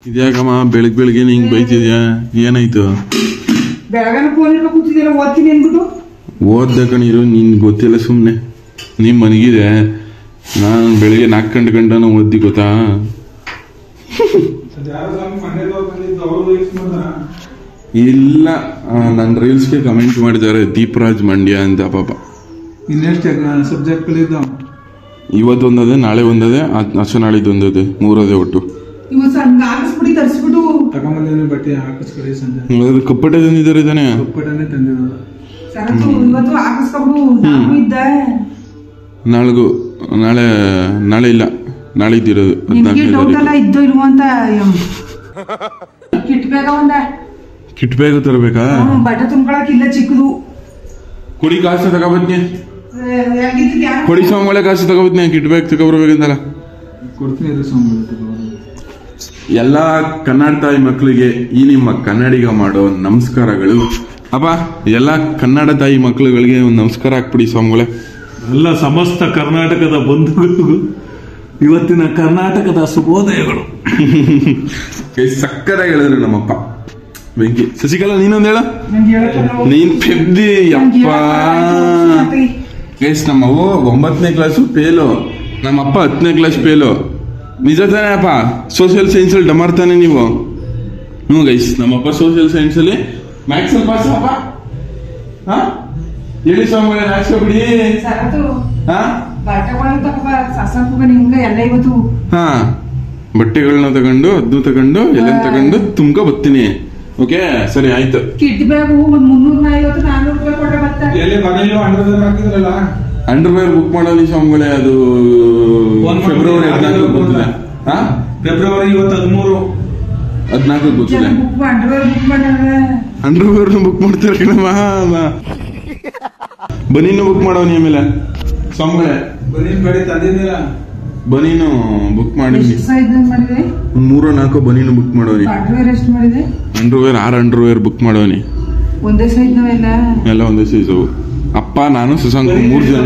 ಇದ್ಯಾಕಮ್ಮ ಬೆಳಗ್ಗೆ ಹಿಂಗ್ ಬೈತಿದ್ಯಾ? ಏನಾಯ್ತು? ಓದ್ದ ಕಣಿರು ನಿನ್ ಗೊತ್ತಿಲ್ಲ, ಸುಮ್ನೆ ನಿಮ್ ಮನಗಿದೆ. ನಾನು ಬೆಳಿಗ್ಗೆ 4 ಗಂಟೆ ಓದ್ದಿ ಗೊತ್ತಾ? ಇಲ್ಲ, ನನ್ನ ರೀಲ್ಸ್ಗೆ ಕಮೆಂಟ್ ಮಾಡಿದ್ದಾರೆ ದೀಪರಾಜ್ ಮಂಡ್ಯ ಅಂತ. ಪಾಪ ಇವತ್ತು ಒಂದದೆ, ನಾಳೆ ಒಂದದೆ, ಅಷ್ಟು ನಾಳಿದ್ದು ಒಂದದೆ, 3 ಅದೇ ಒಟ್ಟು. ಕಪ್ಪಟೆ ತಂದಿದ್ದಾರೆ ತಾನೆ? ನಾಳೆ ಇಲ್ಲ, ನಾಳೆ ಇದ್ದಿರೋದು. ಕಿಟ್ ಬೇಗ ತರಬೇಕಾ? ಬಟ್ಟೆ ತುಂಬ್ಕೊಳಕಿಲ್ಲ ಚಿಕ್ಕದು. ಕೊಡಿ ಕಾಸು ತಗೋಬತ್ನಿ, ಕೊಡಿ ಸೋಮವಾರ ಕಾಸು ತಗೋಬತ್ನಿ. ಕಿಟ್ ಬೇಗ ತಗೊಬರ್ಬೇಕಂತಲ್ಲ. ಎಲ್ಲ ಕನ್ನಡ ತಾಯಿ ಮಕ್ಕಳಿಗೆ ಈ ನಿಮ್ಮ ಕನ್ನಡಿಗ ಮಾಡೋ ನಮಸ್ಕಾರಗಳು. ಅಪ್ಪ, ಎಲ್ಲ ಕನ್ನಡ ತಾಯಿ ಮಕ್ಕಳುಗಳಿಗೆ ಒಂದು ನಮಸ್ಕಾರ ಹಾಕ್ಬಿಡಿ ಸ್ವಾಮಿಗಳೇ. ಎಲ್ಲ ಸಮಸ್ತ ಕರ್ನಾಟಕದ ಬಂಧುಗಳಿಗೂ ಇವತ್ತಿನ ಕರ್ನಾಟಕದ ಶುಭೋದಯಗಳು. ಸಕ್ಕತ್ತಾಗಿ ಹೇಳಿದ್ರು ನಮ್ಮಪ್ಪ. ಬೆಂಕಿ ಶಶಿಕಲಾ, ನೀನೊಂದು ಹೇಳ. ನೀನ್ ಪೆದ್ದಿ ಅಪ್ಪ. ಗೈಸ್, ನಮ್ಮವ್ವ 9ನೇ ಕ್ಲಾಸು ಫೇಲು, ನಮ್ಮಪ್ಪ 10ನೇ ಕ್ಲಾಸ್ ಫೇಲು. ನಿಜ ತಾನೇ ಅಪ್ಪ? ಸೋಷಿಯಲ್ ಸೈನ್ಸ್ ಅಲ್ಲಿ ಡಮಾರ್ತಾನೆ ನೀವು. ಹ್ಞೂ ಗೈಸ್, ನಮ್ಮಪ್ಪ ಸೋಷಿಯಲ್ ಸೈನ್ಸ್ ಅಲ್ಲಿ ಮ್ಯಾಥ್ಸ್ ಅಲ್ಲಿ ಪಾಸ್ ಅಪ್ಪ. ಹೇಳಿ ಸ್ವಾಮಿ, ನಾಚ್ಕೊಬಿಡಿ. ಬಟ್ಟೆಗಳನ್ನ ತಗೊಂಡು, ಅದ್ನು ತಗೊಂಡು, ಎಲ್ಲ ತಗೊಂಡು ತುಂಬ್ಕೊ ಬರ್ತೀನಿ. ಓಕೆ, ಸರಿ ಆಯ್ತು. ಅಂಡರ್ವೇರ್ ಬುಕ್ ಮಾಡೋನಿ ಸ್ವಾಮಿಗಳೇ. ಅದು ಫೆಬ್ರವರಿ 14 ಗೊತ್ತಿದೆ. ಫೆಬ್ರವರಿ 14 ಗೊತ್ತಿದೆ. ಅಂಡರ್ವೇರ್ ಬುಕ್ ಮಾಡ್ತಾರೆ ಕಣಮ್ಮ. ಬನೀನು ಬುಕ್ ಮಾಡೋನಿ ಆಮೇಲೆ ಸ್ವಾಮಿಗಳೇ. ಬನೀನು ಬುಕ್ ಮಾಡಿ 3-4 ಬನೀನು ಬುಕ್ ಮಾಡೋನಿ. ಅಂಡರ್ವೇರ್ 6 ಅಂಡರ್ವೇರ್ ಬುಕ್ ಮಾಡೋನಿ. ಎಲ್ಲ ಒಂದೇ ಸೈಜ್. ಅಪ್ಪ, ನಾನು ಸುಶಾಂಕ್ 3 ಜನ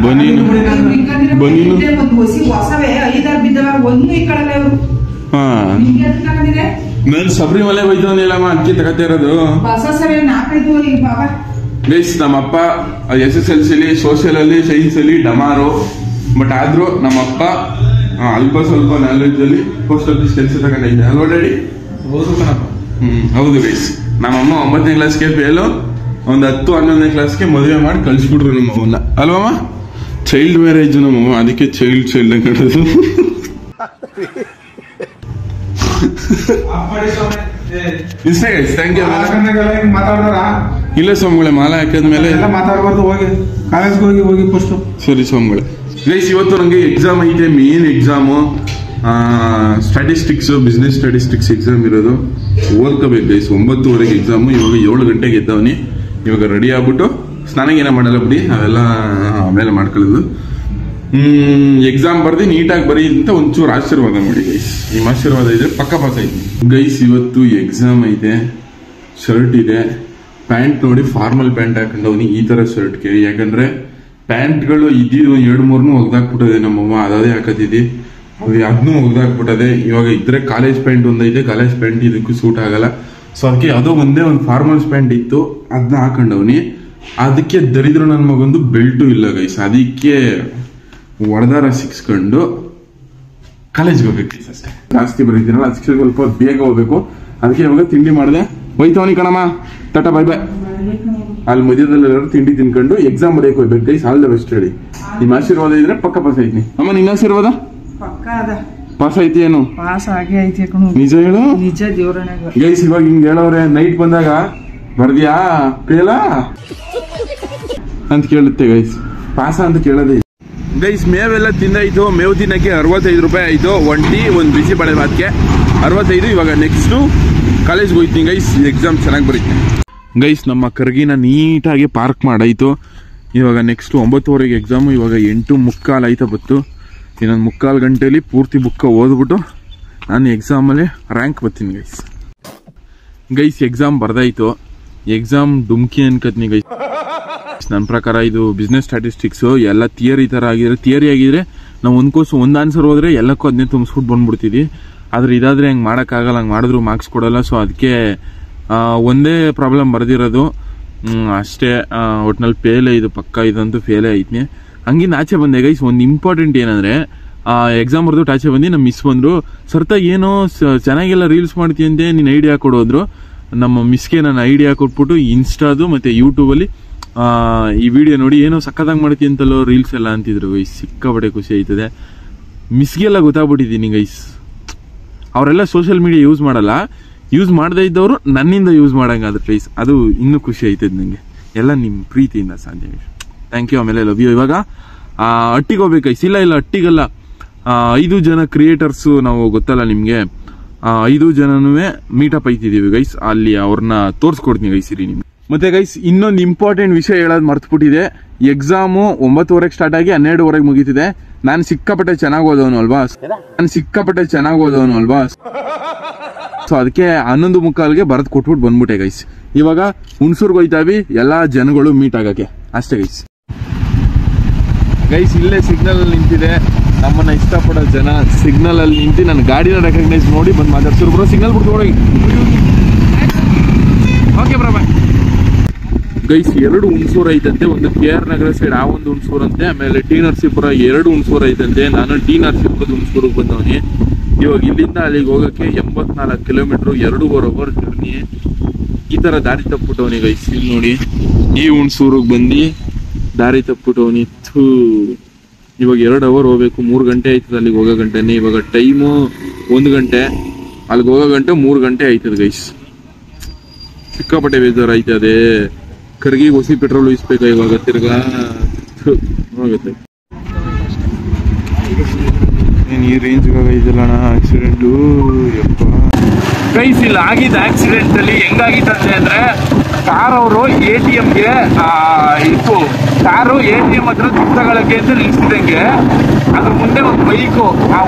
ಬನೀನು. ನಾನು ಶಬರಿಮಲೆ ಬೈತವನಿಲ್ಲಮ್ಮ, ಅಕ್ಕಿ ತಗತಾ ಇರೋದು. ಗೈಸ್, ನಮ್ಮಪ್ಪ SSLC ಸೋಷಿಯಲ್ ಅಲ್ಲಿ, ಸೈನ್ಸ್ ಅಲ್ಲಿ ಡಮಾರು. ಬಟ್ ಆದ್ರೂ ನಮ್ಮಪ್ಪ ಅಲ್ಪ ಸ್ವಲ್ಪ ನಾಲೆಜ್ ಅಲ್ಲಿ ಪೋಸ್ಟ್ ಆಫೀಸ್ ಕೆಲಸ ತಗೊಂಡೈತೆ ಅಲ್ವಾ ಡ್ಯಾಡಿ? ಹೌದು ಗೈಸ್. ನಮ್ಮಮ್ಮ 9ನೇ ಕ್ಲಾಸ್ಗೆ ಫೇಲು, ಒಂದು 10-11ನೇ ಕ್ಲಾಸ್ಗೆ ಮದುವೆ ಮಾಡಿ ಕಳ್ಸಿಬಿಟ್ರು ನಮ್ಮಮ್ಮನ್ನ ಅಲ್ವಮ್ಮ? ಚೈಲ್ಡ್ ಮ್ಯಾರೇಜ್ ನಮ್ಮಮ್ಮ, ಅದಕ್ಕೆ ಚೈಲ್ಡ್ ಅಂತ ಹೇಳೋದು. ಇಲ್ಲ ಸ್ವಾಮಿಗಳೇ, ಮಾಲಾ ಹಾಕಿದ್ಮೇಲೆ ಸರಿ ಸ್ವಾಮಿಗಳೇ. ಗೈಸ್, ಇವತ್ತು ನಂಗೆ ಎಕ್ಸಾಮ್ ಐತೆ, main exam. Statistics, business statistics exam ಇರೋದು. ಓದ್ಕೋಬೇಕು ಗೈಸ್. 9:30ಗೆ ಎಕ್ಸಾಮು. ಇವಾಗ 7 ಗಂಟೆಗೆ ಎದ್ದವನಿ. ಇವಾಗ ರೆಡಿ ಆಗ್ಬಿಟ್ಟು ಸ್ನಾನ ಏನ ಮಾಡಲ್ಲ ಬಿಡಿ, ಅವೆಲ್ಲ ಆಮೇಲೆ ಮಾಡ್ಕೊಳ್ಳೋದು. ಎಕ್ಸಾಮ್ ಬರ್ದು ನೀಟಾಗಿ ಬರೀ ಅಂತ ಒಂಚೂರು ಆಶೀರ್ವಾದ ಮಾಡಿ ಗೈಸ್. ನಿಮ್ಮ ಆಶೀರ್ವಾದ ಇದ್ರೆ ಪಕ್ಕ ಪಾಸ್ ಐತಿ ಗೈಸ್. ಇವತ್ತು ಎಕ್ಸಾಮ್ ಐತೆ. ಶರ್ಟ್ ಇದೆ, ಪ್ಯಾಂಟ್ ನೋಡಿ ಫಾರ್ಮಲ್ ಪ್ಯಾಂಟ್ ಹಾಕೊಂಡವನಿ ಈ ತರ ಶರ್ಟ್ಗೆ. ಯಾಕಂದ್ರೆ ಪ್ಯಾಂಟ್ಗಳು ಇದ್ದಿದ್ದು 2-3 ಒಗ್ದಾಕ್ಬಿಟ್ಟದೆ ನಮ್ಮಮ್ಮ, ಅದೇ ಹಾಕತಿದ್ದಿ. ಅದನ್ನೂ ಒಗ್ದಾಕ್ಬಿಟ್ಟದೆ. ಇವಾಗ ಇದ್ರೆ ಕಾಲೇಜ್ ಪ್ಯಾಂಟ್ ಒಂದೈತೆ, ಕಾಲೇಜ್ ಪ್ಯಾಂಟ್ ಇದಕ್ಕೂ ಸೂಟ್ ಆಗಲ್ಲ. ಸೊ ಅದಕ್ಕೆ ಯಾವುದೋ ಒಂದೇ ಒಂದು ಫಾರ್ಮಲ್ಸ್ ಪ್ಯಾಂಟ್ ಇತ್ತು, ಅದನ್ನ ಹಾಕೊಂಡವನಿ. ಅದಕ್ಕೆ ದರಿದ್ರ ನನ್ನ ಮಗೊಂದು ಬೆಲ್ಟು ಇಲ್ಲ ಗೈಸ್. ಅದಕ್ಕೆ ಒಡೆದಾರ ಸಿಕ್ಸ್ಕೊಂಡು ಕಾಲೇಜ್ಗೆ ಹೋಗ್ಬೇಕು ಅಷ್ಟೇ. ಜಾಸ್ತಿ ಬರೀತೀನಲ್ಲ, ಅದಕ್ಕೆ ಸ್ವಲ್ಪ ಬೇಗ ಹೋಗ್ಬೇಕು. ಅದಕ್ಕೆ ಇವಾಗ ತಿಂಡಿ ಮಾಡಿದೆ. ಹೋಯ್ತವನಿ ಕಣಮ್ಮ, ಟಾಟಾ ಬೈ ಬೈ. ಅಲ್ಲಿ ಮಧ್ಯದಲ್ಲಿ ತಿಂಡಿ ತಿನ್ಕೊಂಡು ಎಕ್ಸಾಮ್ ಬರೆಯಕ್ಕೆ ಹೋಗ್ಬೇಕು ಗೈಸ್. ಆಲ್ ದ ಬೆಸ್ಟ್ ಹೇಳಿ. ನಿಮ್ಮ ಆಶೀರ್ವಾದ ಇದ್ರೆ ಪಕ್ಕ ಪಾಸ್ ಐತಿ ಅಮ್ಮ. ನಿನ್ನ ಆಶೀರ್ವಾದ ಪಾಸ್ ಐತಿ ಏನು? ನಿಜ ಹೇಳು. ನಿಜ ಗೈಸ್. ಇವಾಗ ಹಿಂಗ್ ಹೇಳೋರೆ, ನೈಟ್ ಬಂದಾಗ ಬರ್ದ್ಯಾ ಫೇಲ ಅಂತ ಕೇಳುತ್ತೆ ಗೈಸ್. ಪಾಸ ಅಂತ ಕೇಳೋದೇ ಗೈಸ್. ಮೇವೆಲ್ಲ ತಿಂದಾಯ್ತು. ಮೇವು ತಿನ್ನಕ್ಕೆ 65 ರೂಪಾಯಿ ಆಯ್ತು. ಒಂಟಿ ಒಂದು ಬಿಸಿ ಬಳೆ ಭಾತ್ಗೆ 65. ಇವಾಗ ನೆಕ್ಸ್ಟು ಕಾಲೇಜ್ಗೆ ಹೋಯ್ತೀನಿ ಗೈಸ್. ಎಕ್ಸಾಮ್ ಚೆನ್ನಾಗಿ ಬರೀತೀನಿ ಗೈಸ್. ನಮ್ಮ ಕರ್ಗಿನ ನೀಟಾಗಿ ಪಾರ್ಕ್ ಮಾಡಾಯ್ತು. ಇವಾಗ ನೆಕ್ಸ್ಟ್ 9:30ಗೆ ಎಕ್ಸಾಮು. ಇವಾಗ 8:45 ಆಯ್ತಾ ಬತ್ತು. ಇನ್ನೊಂದು 3/4 ಗಂಟೆಯಲ್ಲಿ ಪೂರ್ತಿ ಬುಕ್ಕ ಓದ್ಬಿಟ್ಟು ನಾನು ಎಕ್ಸಾಮಲ್ಲಿ ರ್ಯಾಂಕ್ ಬರ್ತೀನಿ ಗೈಸ್. ಎಕ್ಸಾಮ್ ಬರ್ದಾಯ್ತು. ಎಕ್ಸಾಮ್ ಡುಮ್ಕಿ ಅನ್ಕತ್ನಿ ಗೈಸ್. ನನ್ನ ಪ್ರಕಾರ ಇದು ಬಿಸ್ನೆಸ್ ಸ್ಟ್ಯಾಟಿಸ್ಟಿಕ್ಸ್ ಎಲ್ಲ ಥಿಯರಿ ತರ ಆಗಿದ್ರೆ ನಾವು ಒಂದು ಆನ್ಸರ್ ಹೋದ್ರೆ ಎಲ್ಲಕ್ಕೂ ಅದನ್ನೇ ತುಂಬಿಸ್ಬಿಟ್ಟು ಬಂದ್ಬಿಡ್ತೀವಿ. ಆದ್ರೆ ಇದಾದ್ರೆ ಹಂಗೆ ಮಾಡೋಕ್ಕಾಗಲ್ಲ, ಹಂಗೆ ಮಾಡಿದ್ರು ಮಾರ್ಕ್ಸ್ ಕೊಡಲ್ಲ. ಸೊ ಅದಕ್ಕೆ ಒಂದೇ ಪ್ರಾಬ್ಲಮ್ ಬರ್ದಿರೋದು ಅಷ್ಟೇ. ಒಟ್ನಲ್ಲಿ ಫೇಲೇ ಇದು, ಪಕ್ಕ ಇದಂತೂ ಫೇಲೇ ಐತ್ನಿ. ಹಂಗಿಂದ ಆಚೆ ಬಂದೆ ಗೈಸ್. ಒಂದು ಇಂಪಾರ್ಟೆಂಟ್ ಏನಂದ್ರೆ ಎಕ್ಸಾಮ್ ಬರ್ದು ಆಚೆ ಬಂದು ನಮ್ಮ ಮಿಸ್ ಬಂದ್ರು, ಸರ್ತ ಏನೋ ಚೆನ್ನಾಗೆಲ್ಲ ರೀಲ್ಸ್ ಮಾಡ್ತೀಯಂತೆ, ನೀನು ಐಡಿಯಾ ಕೊಡೋದ್ರು. ನಮ್ಮ ಮಿಸ್ಗೆ ನಾನು ಐಡಿಯಾ ಕೊಟ್ಬಿಟ್ಟು ಇನ್ಸ್ಟಾದು ಮತ್ತೆ ಯೂಟ್ಯೂಬಲ್ಲಿ ಈ ವಿಡಿಯೋ ನೋಡಿ ಏನೋ ಸಕ್ಕತ್ತಾಗಿ ಮಾಡ್ತೀಯ ಅಂತಲೋ ರೀಲ್ಸ್ ಎಲ್ಲ ಅಂತಿದ್ರು ಗೈಸ್. ಸಿಕ್ಕಾಪಟ್ಟೆ ಖುಷಿ ಆಯ್ತದೆ. ಮಿಸ್ಗೆಲ್ಲ ಗೊತ್ತಾಗ್ಬಿಟ್ಟಿದ್ದೀನಿ ಗೈಸ್. ಅವರೆಲ್ಲ ಸೋಷಿಯಲ್ ಮೀಡಿಯಾ ಯೂಸ್ ಮಾಡಲ್ಲ, ಯೂಸ್ ಮಾಡದೇ ಇದ್ದವರು ನನ್ನಿಂದ ಯೂಸ್ ಮಾಡಂಗಾದ್ರೆ ಗೈಸ್, ಅದು ಇನ್ನೂ ಖುಷಿ ಆಯ್ತದೆ ನನಗೆ. ಎಲ್ಲ ನಿಮ್ಮ ಪ್ರೀತಿಯಿಂದ ಸಾಧ್ಯ. Thank you. ಆಮೇಲೆ ಲವ್ ಯು. ಇವಾಗ ಅಟ್ಟಿಗೆ ಹೋಗ್ಬೇಕು ಗೈಸ್. ಇಲ್ಲ ಅಟ್ಟಿಗಲ್ಲ, 5 ಜನ ಕ್ರಿಯೇಟರ್ಸು ನಾವು ಗೊತ್ತಲ್ಲ ನಿಮಗೆ, 5 ಜನನೂ ಮೀಟಪ್ ಐತಿದೀವಿ ಗೈಸ್. ಅಲ್ಲಿ ಅವ್ರನ್ನ ತೋರಿಸ್ಕೊಡ್ತೀನಿ ಗೈಸ್ ಇರಿ ನಿಮ್ಗೆ. ಮತ್ತೆ ಗೈಸ್ ಇನ್ನೊಂದು ಇಂಪಾರ್ಟೆಂಟ್ ವಿಷಯ ಹೇಳೋದು ಮರ್ತ್ಬಿಟ್ಟಿದೆ. ಎಕ್ಸಾಮು 9:30 ಸ್ಟಾರ್ಟ್ ಆಗಿ 12:00 ಮುಗೀತಿದೆ. ನಾನು ಸಿಕ್ಕಾಪಟ್ಟೆ ಚೆನ್ನಾಗಿ ಓದೋನು ಅಲ್ವಾ, ಸೊ ಅದಕ್ಕೆ 11:45ಗೆ ಬರೆದು ಕೊಟ್ಬಿಟ್ಟು ಬಂದ್ಬಿಟ್ಟೆ ಗೈಸ್. ಇವಾಗ ಹುಣಸೂರ್ಗೆ ಹೋಯ್ತಾವಿ, ಎಲ್ಲಾ ಜನಗಳು ಮೀಟ್ ಆಗಕ್ಕೆ ಅಷ್ಟೇ ಗೈಸ್. ಇಲ್ಲೇ ಸಿಗ್ನಲ್ ಅಲ್ಲಿ ನಿಂತಿದೆ, ನಮ್ಮನ್ನ ಇಷ್ಟಪಡೋ ಜನ ಸಿಗ್ನಲ್ ಅಲ್ಲಿ ನಿಂತು ನನ್ನ ಗಾಡಿನ ರೆಕಗ್ನೈಸ್ ಮಾಡಿ ಬಂದು ಮಾತಾಡ್ಸೋರು. ಬ್ರೋ ಸಿಗ್ನಲ್ ಬಿಡ್ಕೊಡಿ. Okay bro bye. Guys 2 Hunsur ಐತಂತೆ, ಒಂದು KR ನಗರ ಸೈಡ್ ಆ ಒಂದು ಹುಣಸೂರು ಅಂತೆ, ಆಮೇಲೆ ಟಿ ನರಸೀಪುರ 2 ಹುಣಸೂರು ಐತಂತೆ. ನಾನು ಟಿ ನರಸೀಪುರದ ಹುಣಸೂರಿಗೆ ಬಂದವನಿ. ಇವಾಗ ಇಲ್ಲಿಂದ ಅಲ್ಲಿಗೆ ಹೋಗಕ್ಕೆ 84 ಕಿಲೋಮೀಟರ್, 2.5 ಅವರ್ ಜರ್ನಿ. ಈ ತರ ದಾರಿ ತಪ್ಪಿಬಿಟ್ಟವನಿ ಗೈಸ್. ಇಲ್ಲಿ ನೋಡಿ, ಈ ಹುಣಸೂರಿಗೆ ಬಂದು ದಾರಿ ತಪ್ಪಿಬಿಟ್ಟವನಿ. ಇವಾಗ 2 ಅವರ್ ಹೋಗ್ಬೇಕು, 3 ಗಂಟೆ ಆಯ್ತದೆ ಅಲ್ಲಿಗೆ ಹೋಗೋ ಗಂಟೆನೆ. ಇವಾಗ ಟೈಮು 1 ಗಂಟೆ, ಅಲ್ಲಿಗೆ ಹೋಗೋ ಗಂಟೆ 3 ಗಂಟೆ ಆಯ್ತದೆ ಗೈಸ್. ಸಿಕ್ಕಾಪಟ್ಟೆ ಬೇಜಾರು ಆಯ್ತದೆ. ಕರ್ಗಿಗೆ ಹೊಸಿ ಪೆಟ್ರೋಲ್ ಉಯಿಸ್ಬೇಕಾ ಇವಾಗ ತಿರ್ಗಾ ಹೋಗುತ್ತೆ. ಈ ರೇಂಜ್ಗೆ ಆಗೈತಲ್ಲ ಆಕ್ಸಿಡೆಂಟು. ಗೈಸ್ ಇಲ್ಲಿ ಆಗಿದ್ದ ಆಕ್ಸಿಡೆಂಟ್ ಅಲ್ಲಿ ಹೆಂಗಾಗಿತ್ತಂತೆ ಅಂದ್ರೆ, ಕಾರ್ ಅವರು ATMಗೆ ಕಾರು ATM ಹತ್ರ ದುಡ್ಡು ತಗೊಳಕ್ಕೆ ಅಂತ ನಿಲ್ಸಿದಂಗೆ ಅದ್ರ ಮುಂದೆ ಒಂದು ಬೈಕು, ಆ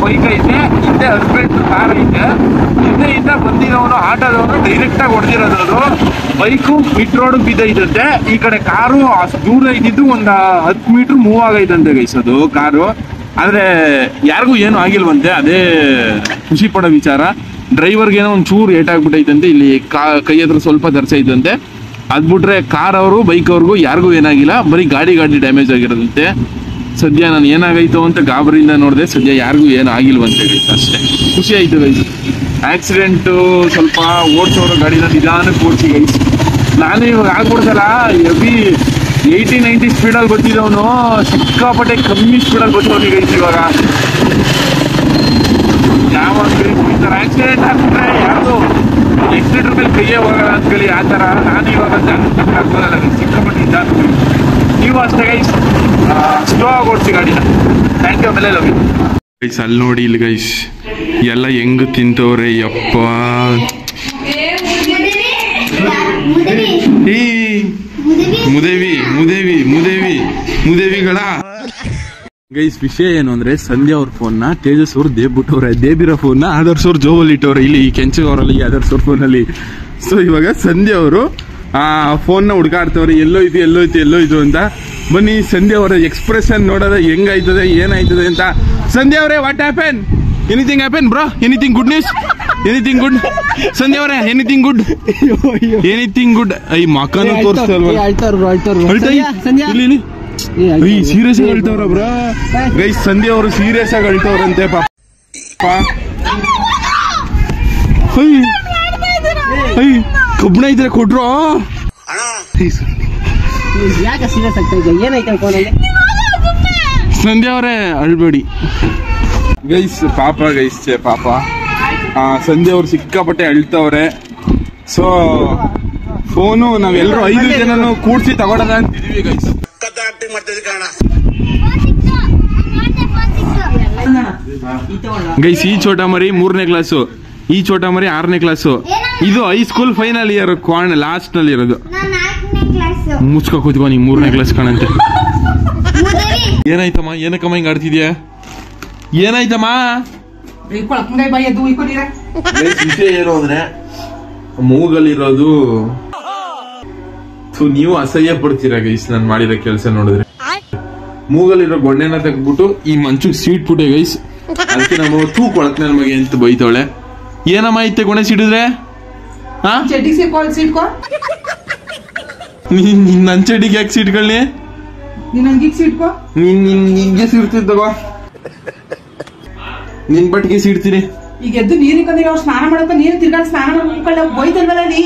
ಬೈಕ್ ಐತೆ, ಹಿಂದೆ ಹಸ್ಬೆಂಡ್ ಕಾರ್ ಐತೆ. ಹಿಂದೆಯಿಂದ ಬಂದಿರೋನು ಆಟೋದವನು ಡೈರೆಕ್ಟ್ ಆಗಿ ಹೊಡೆದಿರೋದು. ಅದು ಬೈಕು ಮಿಡ್ ರೋಡ್ ಬಿದ್ದೈತಂತೆ. ಈ ಕಡೆ ಕಾರು ಅಷ್ಟು ದೂರ ಇದ್ದಿದ್ದು ಒಂದು 10 ಮೀಟರ್ ಮೂವ್ ಆಗೈತಂತೆ ಗೈಸ್ ಅದು ಕಾರು. ಆದ್ರೆ ಯಾರಿಗೂ ಏನು ಆಗಿಲ್ವಂತೆ, ಅದೇ ಖುಷಿ ಪಡೋ ವಿಚಾರ. ಡ್ರೈವರ್ಗೆ ಏನೋ ಒಂದು ಚೂರು ಏಟಾಗ್ಬಿಟ್ಟೈತಂತೆ, ಇಲ್ಲಿ ಕೈ ಹತ್ರ ಸ್ವಲ್ಪ ಧರಿಸೈತಂತೆ. ಅದ್ ಬಿಟ್ರೆ ಕಾರ್ ಅವರು ಬೈಕ್ ಅವ್ರಿಗೂ ಯಾರಿಗೂ ಏನಾಗಿಲ್ಲ, ಬರೀ ಗಾಡಿ ಡ್ಯಾಮೇಜ್ ಆಗಿರೋದಂತೆ. ಸದ್ಯ ನಾನು ಏನಾಗೈತೋ ಅಂತ ಗಾಬರಿಯಿಂದ ನೋಡಿದೆ, ಸದ್ಯ ಯಾರಿಗೂ ಏನು ಆಗಿಲ್ವಂತೆ ಗೈಸ್. ಅಷ್ಟೇ ಖುಷಿ ಆಯ್ತು ಗೈಸ್. ಆಕ್ಸಿಡೆಂಟು ಸ್ವಲ್ಪ ಓಡಿಸೋರು ಗಾಡಿನ ನಿಧಾನಕ್ಕೆ ಓಡಿಸಿ ಗೈಸ್. ನಾನು ಇವಾಗ ಆಗ್ಬಿಡ್ತಲ್ಲ, ಹೆವಿ 80-90 ಸ್ಪೀಡಲ್ಲಿ ಗೊತ್ತಿದ್ದವನು ಸಿಕ್ಕಾಪಟ್ಟೆ ಕಮ್ಮಿ ಸ್ಪೀಡಲ್ಲಿ ಗೊತ್ತವನಿ ಗೈಸ್. ಇವಾಗ ಯಾವಾಗ ಈ ಥರ ಆಕ್ಸಿಡೆಂಟ್ ಆಗ್ಬಿಟ್ರೆ ಯಾರ್ದು ಎಕ್ಸಿಲೇಟರ್ ಮೇಲೆ ಕೈಯೇ ಹೋಗಲ್ಲ ಅಂತೇಳಿ ಆ ಥರ ನಾನು ಇವಾಗ ಜಾಗೃತಿ ಆಗ್ಬೋದಲ್ಲ, ಸಿಕ್ಕಾಪಟ್ಟೆ ಜಾಗೃತಿ. ನೀವು ಅಷ್ಟೇ ಗೈಸ್, ಸ್ಲೋ ಆಗಿ ಓಡಿಸಿ ಗಾಡಿನ. Thank you. ಆಮೇಲೆ ಲವ್ ಯು ಗೈಸ್. ಅಲ್ಲಿ ನೋಡಿ ಇಲ್ಲಿ ಗೈಸ್ ಎಲ್ಲ ಹೆಂಗ್ ತಿಂತವ್ರೆ ಯಪ್ಪ. ಮುದೇವಿಗಳ ಗೈಸ್ ವಿಷಯ ಏನು ಅಂದ್ರೆ, ಸಂಧ್ಯಾ ಅವ್ರ ಫೋನ್ನ ತೇಜಸ್ ಅವ್ರು ದೇಬ್ಬಿಟ್ಟವ್ರೆ, ದೇಬಿರೋ ಫೋನ್ನ ಆದರ್ಶ್ ಅವ್ರು ಜೋಬಲ್ಲಿ ಇಟ್ಟವ್ರೆ, ಇಲ್ಲಿ ಕೆಂಚು ಅವರಲ್ಲಿ ಆದರ್ಶ್ ಅವ್ರ ಫೋನಲ್ಲಿ. ಸೊ ಇವಾಗ ಸಂಧ್ಯಾ ಅವರು ಆ ಫೋನ್ನ ಹುಡ್ಕಾಡ್ತವ್ರೆ, ಎಲ್ಲೋಯ್ತು ಅಂತ. ಬನ್ನಿ ಸಂಧ್ಯಾ ಅವರ ಎಕ್ಸ್ಪ್ರೆಷನ್ ನೋಡೋದ ಹೆಂಗಾಯ್ತದೆ ಏನಾಯ್ತದೆ ಅಂತ. ಸಂಧ್ಯಾ ಅವರೇ, what happen? Anything happen bro? Anything good news? Anything good? Sandhya ಅವರೇ, ಎನಿಥಿಂಗ್ ಗುಡ್? Anything good? ಈ ಮಕ್ಕನು ತೋರಿಸ್ತಲ್ವ? ಸೀರಿಯಸ್ ಆಗಿ ಹೇಳ್ತವ್ರ ಬ್ರೋ ಗೈಸ್. ಸಂಧ್ಯಾ ಅವರು ಸೀರಿಯಸ್ ಆಗಿ ಹೇಳ್ತವ್ರಂತೆ ಪಾಪ. ಕಬ್ಬಣ ಇದ್ರೆ ಕೊಟ್ರು. ಸಂಧ್ಯಾ ಅವರೇ ಅಳ್ಬೇಡಿ ಗೈಸ್. ಪಾಪ ಗೈಸ್, ಪಾಪ ಸಂಧ್ಯಾ ಅವ್ರು ಸಿಕ್ಕಾಪಟ್ಟೆ ಅಳ್ತವ್ರೆ. ಸೊ ಫೋನು ನಾವೆಲ್ಲರೂ 5 ಜನನು ಕೂಡ್ಸಿ ತಗೊಳೋದ ಅಂತಿದೀವಿ ಗೈಸ್. ಗೈಸ್ ಈ ಚೋಟ ಮರಿ 3ನೇ ಕ್ಲಾಸು, ಈ ಚೋಟ ಮರಿ 6ನೇ ಕ್ಲಾಸು, ಇದು ಹೈಸ್ಕೂಲ್ ಫೈನಲ್ ಇಯರ್ ಲಾಸ್ಟ್ ನಲ್ಲಿ ಇರೋದು. ಮುಚ್ಕೊ ಕೂತ್ಕೊ, ನೀ 3ನೇ ಕ್ಲಾಸ್ ಕಾಣಂತೆ. ಏನಾಯ್ತಮ್ಮ? ಏನಕ್ಕಮ್ಮ ಹಿಂಗ ಆಡ್ತಿದ್ಯಾ? ಏನಾಯ್ತಮ್ಮ? ವಿಷಯ ಏನು ಅಂದ್ರೆ, ಮೂಗಲ್ಲಿರೋದು ನೀವು ಅಸಹ್ಯ ಪಡ್ತೀರಾ ಗೈಸ್ ನಾನು ಮಾಡಿರೋ ಕೆಲಸ ನೋಡಿದ್ರೆ. ಮೂಗಲ್ಲಿರೋ ಗೊಣ್ಣೆನ ತೆಗ್ದ್ಬಿಟ್ಟು ಈ ಮಂಚಕ್ಕೆ ಸೀಟ್ಬಿಟ್ಟೆ ಗೈಸ್. ಅದಕ್ಕೆ ನಮ್ಮ ತೂ ಕೊಳಕ್ ನಮಗೆ ಅಂತ ಬೈತವಳೆ. ಏನಮ್ಮ ಐತೆ ಗೊಣೆ ಸಿಡಿದ್ರೆ ನನ್ ಚಡಿಗೆ ಯಾಕೆ ಸೀಟ್ಗಳನ್ನ ನಿನ್ಗೆ ಸೀಡ್ತಿದ್ದವ ನಿನ್ ಬಟ್ಟಿಗೆ ಸೀಡ್ತೀನಿ. ಈಗ ಎದ್ದು ನೀರಿಗೆ ಬಂದಿಲ್ಲ ಅವ್ರು ಸ್ನಾನ ಮಾಡಪ್ಪ, ನೀರು ತಿರ್ಗಾಡಿ ಸ್ನಾನ ಮಾಡ್ಕೊಂಡ ಬೈತಲ್ವಲ್ಲ ನೀ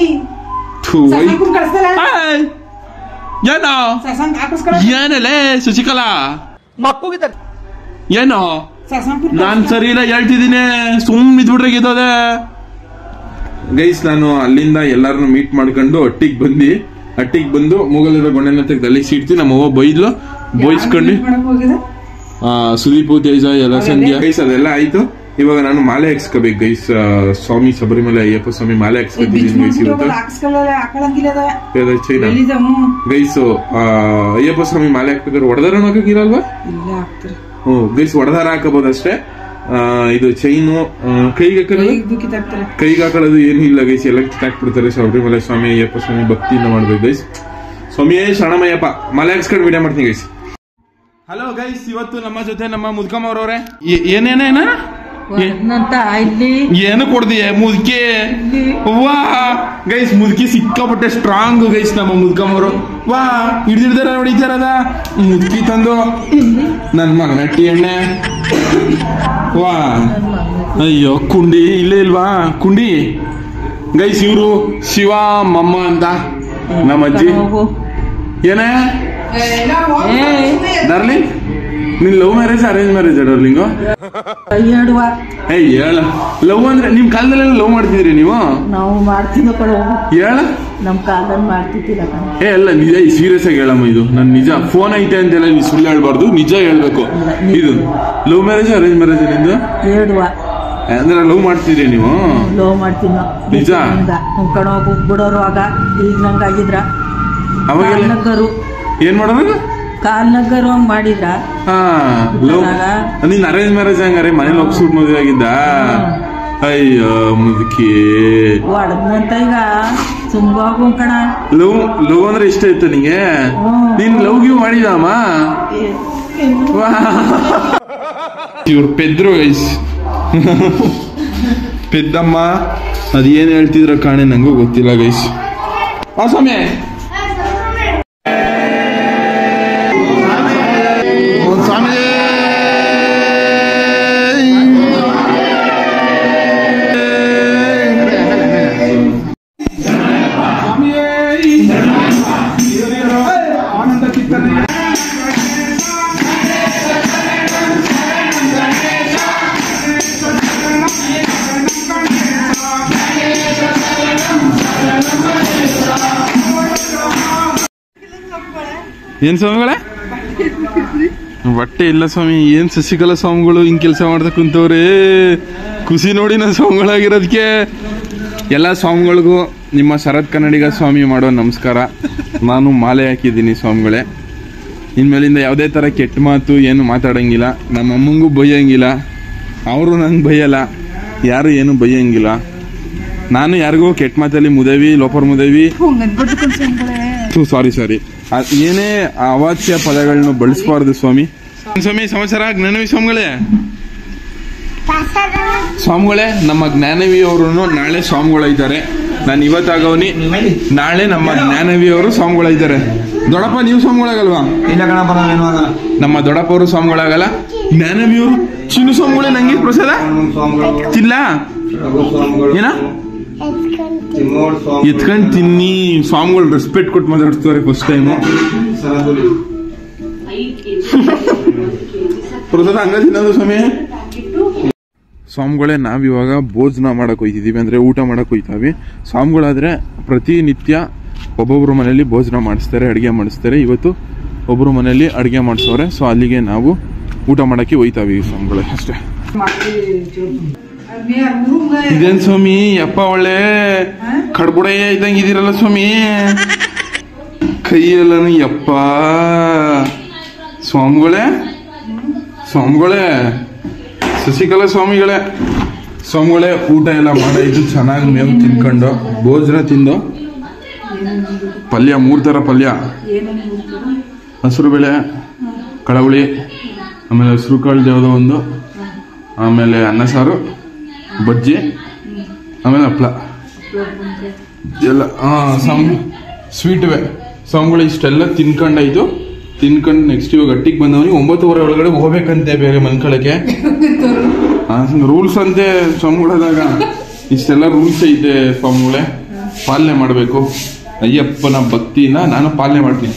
ಏನಲ್ಲೇ ಶಶಿಕಲಾ ಏನೋ ನಾನ್ ಸರಿ ಇಲ್ಲ ಹೇಳ್ತಿದ್ದೀನಿ, ಸುಮ್ ಇದ್ಬಿಟ್ರೆ ಗೆದ್ದೋದೆ ಗೈಸ್. ನಾನು ಅಲ್ಲಿಂದ ಎಲ್ಲಾರನ್ನು ಮೀಟ್ ಮಾಡ್ಕೊಂಡು ಅಟ್ಟಿಗೆ ಬಂದು ಮೂಗಲಿರೋ ಗೊಣ್ಣೆನ ತೆಗೆದು ಅಲ್ಲಿ ಸೀಡ್ತೀನಿ. ನಮ್ಮ ಅವ್ವ ಬೈದ್ಲು, ಬೈಸ್ಕೊಂಡು ಸುದೀಪು ತೇಜ ಎಲ್ಲ ಸಂಧ್ಯಾ ಗೈಸ್ ಅದೆಲ್ಲ ಆಯ್ತು. ಇವಾಗ ನಾನು ಮಾಲೆ ಹಾಕ್ಸ್ಕೋಬೇಕು ಗೈಸ್. ಸ್ವಾಮಿ ಶಬರಿಮಲೆ ಅಯ್ಯಪ್ಪ ಸ್ವಾಮಿ ಮಾಲೆ ಹಾಕ್ಸ್ಕೊತಿದ್ದೀನಿ ಗೈಸ್. ಚೈನಾ ಗೈಸ್ ಅಯ್ಯಪ್ಪ ಸ್ವಾಮಿ ಮಾಲೆ ಹಾಕ್ಬೇಕಾದ್ರೆ ಒಡದಾರ ಹಾಕಕ್ಕಿರಲ್ವಾ? ಗೈಸ್ ಒಡದಾರ ಹಾಕಬಹುದು ಅಷ್ಟೇ. ಇದು ಚೈನು ಕೈಗೆ ಹಾಕೊಳ್ಳೋದು ಏನು ಇಲ್ಲ ಗೈಸ್, ಎಲ್ಲ ಕಿತ್ತಾಕ್ಬಿಡ್ತಾರೆ. ಶಬರಿಮಲೆ ಸ್ವಾಮಿ ಅಯ್ಯಪ್ಪ ಸ್ವಾಮಿ ಭಕ್ತಿಯಿಂದ ಮಾಡ್ಬೇಕು ಗೈಸ್. ಸ್ವಾಮಿಯೇ ಶರಣಮಯ್ಯಪ್ಪ ಮಾಲೆ ಹಾಕ್ಸ್ಕೊಂಡು ವಿಡಿಯೋ ಮಾಡ್ತೀನಿ ಗೈಸ್. ಹಲೋ ಗೈಸ್, ಇವತ್ತು ನಮ್ಮ ಜೊತೆ ನಮ್ಮ ಮುದ್ಕಮ್ಮ ಅವ್ರವ್ರೆ. ಏನೇನೇನ ಏನು ಕೊಡ್ದಿಯ ಮುದ್ಕೆ? ವಾ ಗೈಸ್ ಮುದ್ಕಿ ಸಿಕ್ಕಾಪಟ್ಟೆ ಸ್ಟ್ರಾಂಗ್ ಗೈಸ್. ನಮ್ಮ ಮುದ್ಕಮ್ಮವರು ವಾ ಹಿಡ್ದಿಡ್ದಾರ ಹೊಡಿತಾರದ ಮುದ್ಕಿ ತಂದು ನನ್ ಮಗನ ಅಟ್ಟಿ ಎಣ್ಣೆ. ವಾ ಅಯ್ಯೋ ಕುಂಡಿ ಇಲ್ಲೇ ಇಲ್ವಾ ಕುಂಡಿ ಗೈಸ್. ಇವ್ರು ಶಿವ ಮಮ್ಮ ಅಂತ ನಮ್ಮ ಅಜ್ಜಿ. ಏನೇ ಡಾರ್ಲಿಂಗ್ ನಿನ್ love marriage arrange marriage darling? ಹೇಳ ಲವ್ ಅಂದ್ರೆ ನಿಮ್ ಕಾಲದಲ್ಲೆಲ್ಲ ಲವ್ ಮಾಡ್ತಿದ್ರಿ ನೀವು? ನಾವು ಮಾಡ್ತಿದ್ದ ಹೇಳ ನಮ್ ಕಾಲದಲ್ಲಿ ಮಾಡ್ತಿದ್ದಿಲ್ಲ. ಎಲ್ಲ ನಿಜ ಸೀರಿಯಸ್ ಆಗಿ ಹೇಳಮ್ಮ, ಇದು ನನ್ ನಿಜ ಫೋನ್ ಐತೆ ಅಂತೆಲ್ಲ ನೀವು ಸುಳ್ಳು ಹೇಳ್ಬಾರ್ದು, ನಿಜ ಹೇಳ್ಬೇಕು. ಇದು ಲವ್ ಮ್ಯಾರೇಜ್ ಅರೇಂಜ್ ಮ್ಯಾರೇಜ್ ನಿಂದು? ಅಂದ್ರೆ ಲವ್ ಮಾಡ್ತಿದ್ರಿ ನೀವು? ಲವ್ ಮಾಡ್ತೀನಿ ನಿಜ ಬಿಡೋರು ಆಗ. ಈಗ ನಂಗಾಗಿದ್ರ ಅವಾಗ ಏನ್ ಮಾಡೋದು? ಕಾಲ್ನಗರು ಹಂಗ್ ಮಾಡಿದ್ರ. ನೀನ್ ಅರೇಂಜ್ ಮ್ಯಾರೇಜ್ ಹಂಗಾರೆ ಮನೇಲಿ ಒಪ್ಸ್ಬಿಟ್ಟು ಮದುವೆ ಆಗಿದ್ದ? ಅಯ್ಯೋ ಮುದುಕಿ ಹೊಡೆದ್ನಂತ ಈಗ ಸುಮ್ಗೋಗು ಕಣ. ಲವ್ ಅಂದ್ರೆ ಇಷ್ಟ ಇತ್ತು ನಿಂಗೆ? ನೀನ್ ಲವ್ ಗಿವ್ ಮಾಡಿದಮ್ಮ? ಇವ್ರು ಪೆದ್ರು ಗೈಸ್. ಪೆದ್ದಮ್ಮ ಅದೇನ್ ಹೇಳ್ತಿದ್ರ ಕಾಣೆ ನಂಗೂ ಗೊತ್ತಿಲ್ಲ ಗೈಸ್. ಸ್ವಾಮಿ ಏನ್ ಸ್ವಾಮಿಗಳೇ ಬಟ್ಟೆ ಇಲ್ಲ ಸ್ವಾಮಿ? ಏನ್ ಶಶಿಕಲಾ ಸ್ವಾಮಿಗಳು ಹಿಂಗ್ ಕೆಲಸ ಮಾಡ್ತಾ ಕುಂತವ್ರೆ. ಖುಷಿ ನೋಡಿ ನಾ ಸ್ವಾಮಿಗಳಾಗಿರೋದಕ್ಕೆ. ಎಲ್ಲ ಸ್ವಾಮಿಗಳಿಗೂ ನಿಮ್ಮ ಶರತ್ ಕನ್ನಡಿಗ ಸ್ವಾಮಿ ಮಾಡೋ ನಮಸ್ಕಾರ. ನಾನು ಮಾಲೆ ಹಾಕಿದ್ದೀನಿ ಸ್ವಾಮಿಗಳೇ. ಇನ್ಮೇಲಿಂದ ಯಾವುದೇ ಥರ ಕೆಟ್ಟ ಮಾತು ಏನು ಮಾತಾಡಂಗಿಲ್ಲ. ನಮ್ಮ ಅಮ್ಮಂಗೂ ಬೈಯಂಗಿಲ್ಲ, ಅವರು ನಂಗೆ ಬೈಯಲ್ಲ, ಯಾರು ಏನು ಬೈಯಂಗಿಲ್ಲ. ನಾನು ಯಾರಿಗೂ ಕೆಟ್ಟ ಮಾತಲ್ಲಿ ಮುದೇವಿ ಲೋಪರ್ ಮುದೇವಿ ಸಾರಿ ಏನೇ ಅವಾಚ್ಯ ಪದಗಳನ್ನ ಬಳಸಬಾರ್ದು ಸ್ವಾಮಿ. ಸ್ವಾಮಿ ಸಮಾಚಾರ ಜ್ಞಾನವಿ ಸ್ವಾಮಿಗಳೇ ನಮ್ಮ ಜ್ಞಾನವಿ ಅವರು ನಾಳೆ ಸ್ವಾಮಿಗಳಾಯ್ತಾರೆ. ನಾನು ಇವತ್ತಾಗವನಿ, ನಾಳೆ ನಮ್ಮ ಜ್ಞಾನವಿ ಅವರು ಸ್ವಾಮಿಗಳಾಯ್ತಾರೆ. ದೊಡ್ಡಪ್ಪ ನೀವು ಸ್ವಾಮಿಗಳಾಗಲ್ವಾ? ನಮ್ಮ ದೊಡ್ಡಪ್ಪ ಅವರು ಸ್ವಾಮಿಗಳಾಗಲ್ಲ. ಜ್ಞಾನವಿ ಅವರು ಚಿನ್ನು ಸ್ವಾಮಿಗಳೇ ನಂಗೆ ಪ್ರಸಾದ ತಿಲ್ಲ ಏನ ಎತ್ಕೊಂಡ್ ತಿನ್ನಿ. ಸ್ವಾಮಿಗಳು ರೆಸ್ಪೆಕ್ಟ್ ಕೊಟ್ಟು ಮಾತಾಡ್ತಾರೆ ಫಸ್ಟ್ ಟೈಮು. ಪ್ರಸಾದ ಹಂಗ ತಿನ್ನೋದು ಸ್ವಾಮಿ. ಸ್ವಾಮಿಗಳೇ ನಾವಿವಾಗ ಭೋಜನ ಮಾಡಕ್ ಹೋಯ್ತಿದೀವಿ, ಅಂದ್ರೆ ಊಟ ಮಾಡಕ್ ಹೋಯ್ತಾವಿ. ಸ್ವಾಮಿಗಳಾದ್ರೆ ಪ್ರತಿನಿತ್ಯ ಒಬ್ಬೊಬ್ರು ಮನೇಲಿ ಭೋಜನ ಮಾಡಿಸ್ತಾರೆ, ಅಡುಗೆ ಮಾಡಿಸ್ತಾರೆ. ಇವತ್ತು ಒಬ್ರು ಮನೇಲಿ ಅಡುಗೆ ಮಾಡಿಸೋರೆ. ಸೊ ಅಲ್ಲಿಗೆ ನಾವು ಊಟ ಮಾಡಕ್ಕೆ ಹೋಯ್ತಾವಿ ಸ್ವಾಮಿಗಳೇ ಅಷ್ಟೇ. ಇದೇನ್ ಸ್ವಾಮಿ ಯಪ್ಪ ಒಳ್ಳೆ ಕಡ್ಬುಡಯ್ಯ ಇದ್ದಂಗೆ ಇದೀರಲ್ಲ ಸ್ವಾಮಿ. ಕೈಯಲ್ಲನು ಯಪ್ಪ ಸ್ವಾಮಿಗಳೇ ಶಶಿಕಲಾ ಸ್ವಾಮಿಗಳೇ ಊಟ ಎಲ್ಲ ಮಾಡಾಯ್ತು. ಚೆನ್ನಾಗಿ ಮೇವು ತಿನ್ಕೊಂಡು ಭೋಜನ ತಿಂದು ಪಲ್ಯ 3 ಥರ ಪಲ್ಯ, ಹಸಿರು ಬೇಳೆ, ಕಳವಳಿ, ಆಮೇಲೆ ಹಸಿರು ಕಾಳು ಯಾವುದೋ ಒಂದು, ಆಮೇಲೆ ಅನ್ನ ಸಾರು, ಬಜ್ಜಿ, ಆಮೇಲೆ ಹಪ್ಳ ಎಲ್ಲ ಸ್ವೀಟ್ವೆ ಸ್ವಾಮಿಗಳು ಇಷ್ಟೆಲ್ಲ ತಿನ್ಕೊಂಡಾಯ್ತು. ತಿನ್ಕೊಂಡು ನೆಕ್ಸ್ಟ್ ಇವಾಗ ಗಟ್ಟಿಗೆ ಬಂದವನಿಗೆ 9:30 ಒಳಗಡೆ ಹೋಗ್ಬೇಕಂತೆ ಬೇರೆ ಮನ್ಕೊಳಕ್ಕೆ. ರೂಲ್ಸ್ ಅಂತೆ ಸ್ವಾಮಿಗಳಾದಾಗ, ಇಷ್ಟೆಲ್ಲ ರೂಲ್ಸ್ ಐತೆ ಸ್ವಾಮಿಗಳೇ, ಪಾಲನೆ ಮಾಡಬೇಕು. ಅಯ್ಯಪ್ಪನ ಭಕ್ತಿನ ನಾನು ಪಾಲನೆ ಮಾಡ್ತೀನಿ.